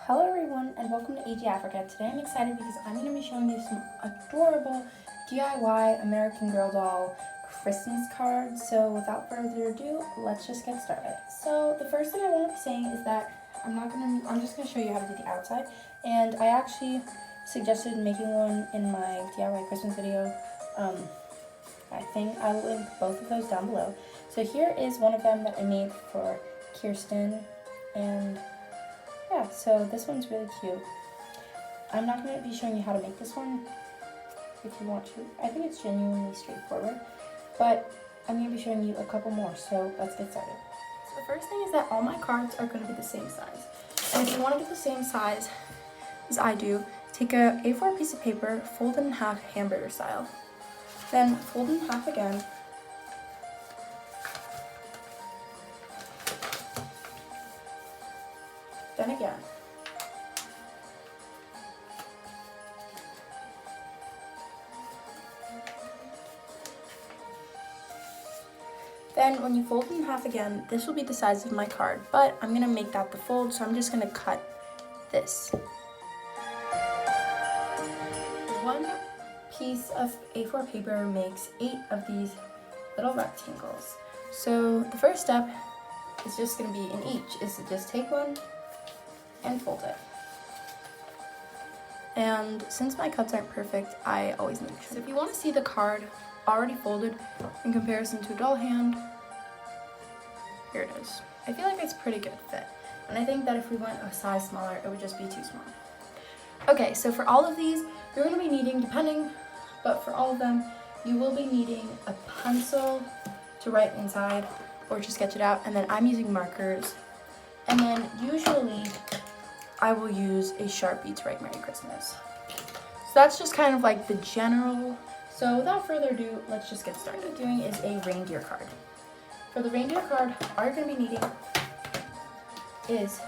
Hello everyone and welcome to AG Africa. Today I'm excited because I'm going to be showing you some adorable DIY American Girl doll Christmas cards. So without further ado, let's just get started. So the first thing I want to be saying is that I'm just going to show you how to do the outside, and I actually suggested making one in my DIY Christmas video. I think I will link both of those down below. So here is one of them that I made for Kirsten, and yeah, so this one's really cute. I'm not going to be showing you how to make this one if you want to. I think it's genuinely straightforward, but I'm going to be showing you a couple more, so let's get started. So the first thing is that all my cards are going to be the same size. And if you want to get the same size as I do, take a A4 piece of paper, fold it in half hamburger style. Then fold it in half again. Then again. Then when you fold it in half again, this will be the size of my card, but I'm gonna make that the fold, so I'm just gonna cut this. One piece of A4 paper makes 8 of these little rectangles. So the first step is just gonna be in each, is to just take one and fold it. And since my cuts aren't perfect, I always make sure. So if you want to see the card already folded in comparison to a doll hand, here it is. I feel like it's pretty good fit, and I think that if we went a size smaller, it would just be too small. Okay, so for all of these, you're going to be needing, but for all of them, you will be needing a pencil to write inside or to sketch it out, and then I'm using markers, and then usually I will use a Sharpie to write Merry Christmas. So that's just kind of like the general. So without further ado, let's just get started. What I'm doing is a reindeer card. For the reindeer card, all you're going to be needing is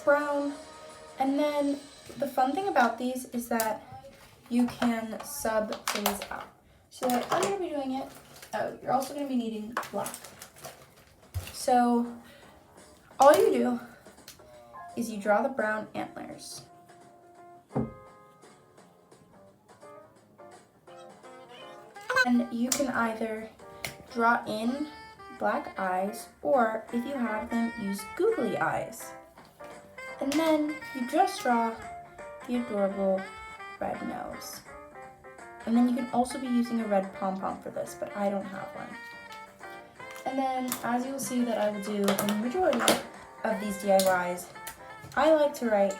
brown. And then the fun thing about these is that you can sub things out. So I'm going to be doing it. Oh, you're also going to be needing black. So all you do is you draw the brown antlers. And you can either draw in black eyes, or if you have them, use googly eyes. And then you just draw the adorable red nose. And then you can also be using a red pom-pom for this, but I don't have one. And then, as you'll see that I will do in the majority of these DIYs, I like to write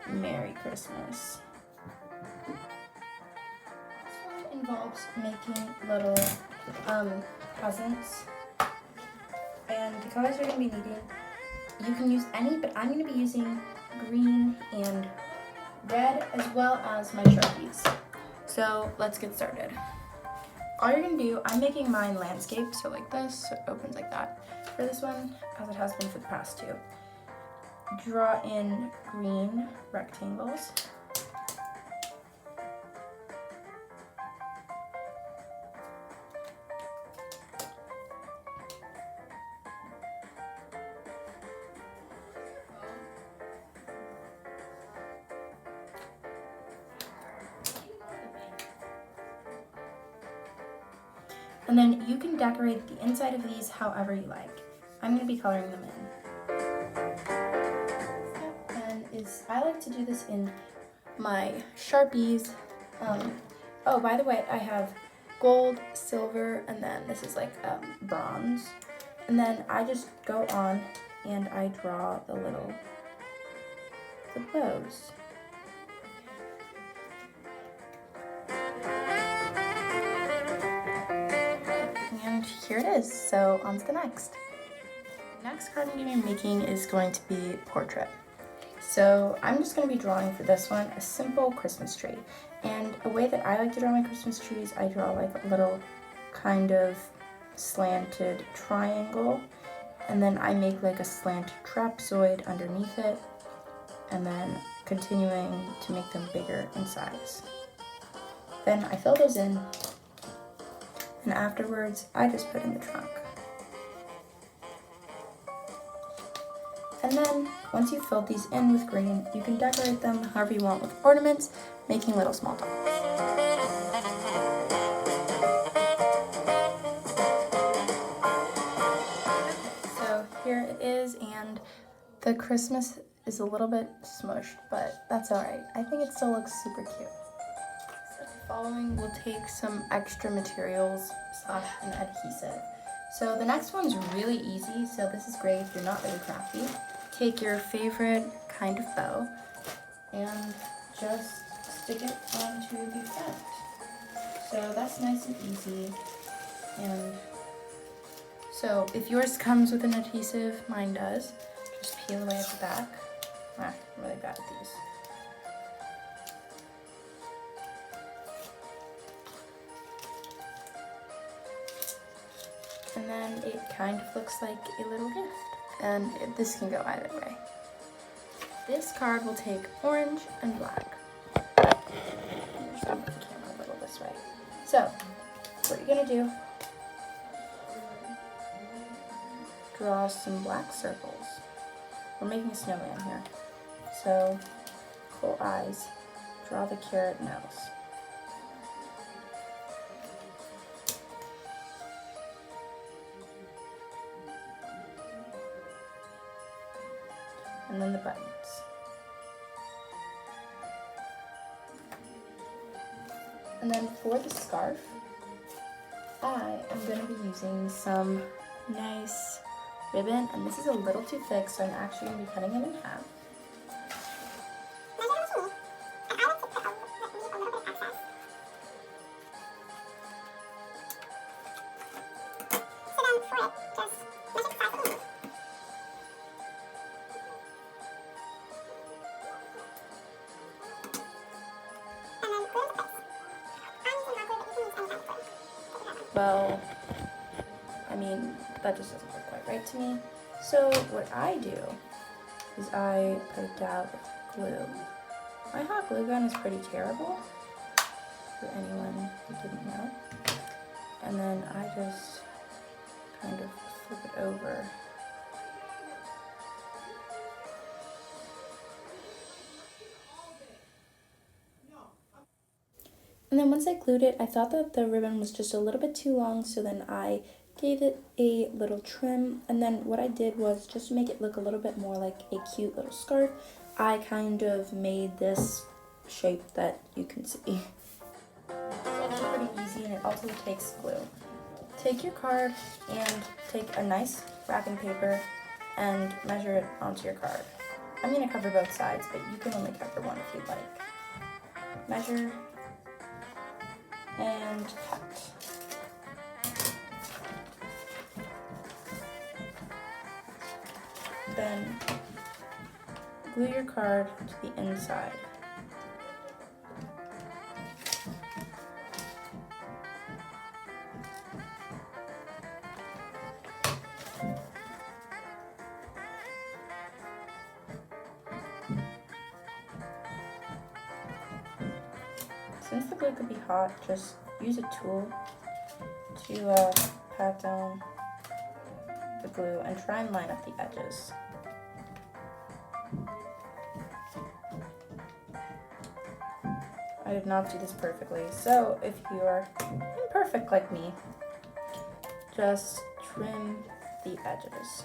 Merry Christmas. This one involves making little presents, and the colors we're going to be needing, you can use any, but I'm going to be using green and red as well as my Sharpies. So let's get started. All you're going to do, I'm making mine landscape, so like this, so it opens like that for this one, as it has been for the past two. Draw in green rectangles. And then you can decorate the inside of these however you like. I'm going to be coloring them in. I like to do this in my Sharpies. Oh, by the way, I have gold, silver, and then this is like bronze. And then I just go on and I draw the bows. And here it is, so on to the next. The next card I'm going to be making is going to be portrait. So I'm just going to be drawing for this one a simple Christmas tree. And a way that I like to draw my Christmas trees, I draw like a little kind of slanted triangle, and then I make like a slanted trapezoid underneath it, and then continuing to make them bigger in size. Then I fill those in, and afterwards I just put in the trunk. And then once you've filled these in with green, you can decorate them however you want with ornaments, making little small dots. So here it is, and the Christmas is a little bit smushed, but that's alright. I think it still looks super cute. So following, we'll take some extra materials / an adhesive. So the next one's really easy, so this is great if you're not really crafty. Take your favorite kind of bow and just stick it onto the front. So that's nice and easy. And so if yours comes with an adhesive, mine does, just peel away at the back. I'm really bad at these. And then it kind of looks like a little gift. And this can go either way. This card will take orange and black. I'm just gonna move the camera a little this way. So, what you're gonna do, draw some black circles. We're making a snowman here. So, cool eyes, draw the carrot nose. And then the buttons. And then for the scarf, I am going to be using some nice ribbon, and this is a little too thick, so I'm actually going to be cutting it in half. Well, I mean, that just doesn't look quite right to me. So what I do is I put a dab of glue. My hot glue gun is pretty terrible, for anyone who didn't know. And then I just kind of flip it over. And then once I glued it, I thought that the ribbon was just a little bit too long, so then I gave it a little trim. And then what I did was, just to make it look a little bit more like a cute little scarf, I kind of made this shape that you can see. It's actually pretty easy, and it also takes glue. Take your card and take a nice wrapping paper and measure it onto your card. I'm going to cover both sides, but you can only cover one if you'd like. Measure and cut. Then glue your card to the inside. Since the glue could be hot, just use a tool to pat down the glue and try and line up the edges. I did not do this perfectly, so if you are imperfect like me, just trim the edges.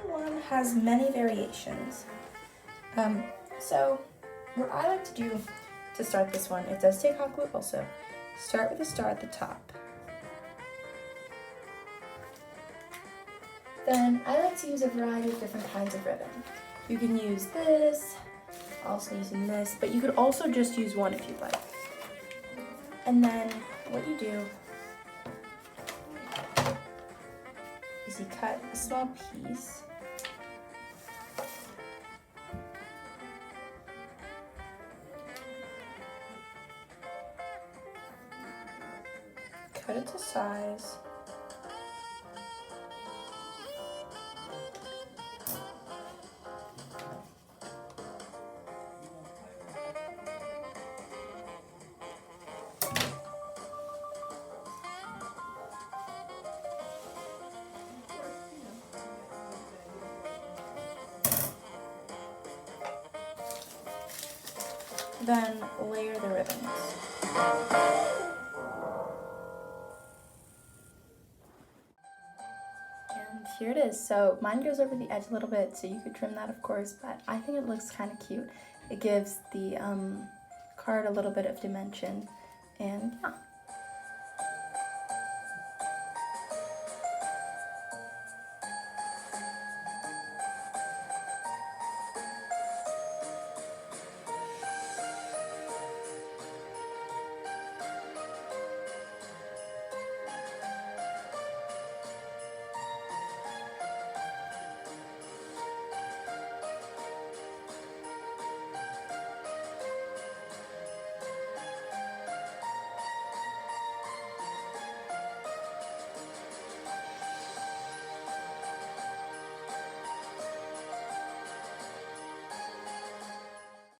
One has many variations. So what I like to do to start this one, it does take hot glue also. Start with a star at the top. Then I like to use a variety of different kinds of ribbon. You can use this, also using this, but you could also just use one if you'd like. And then what you do is you cut a small piece. size. Then layer the ribbons. And here it is. So mine goes over the edge a little bit, so you could trim that of course, but I think it looks kind of cute. It gives the card a little bit of dimension, and yeah.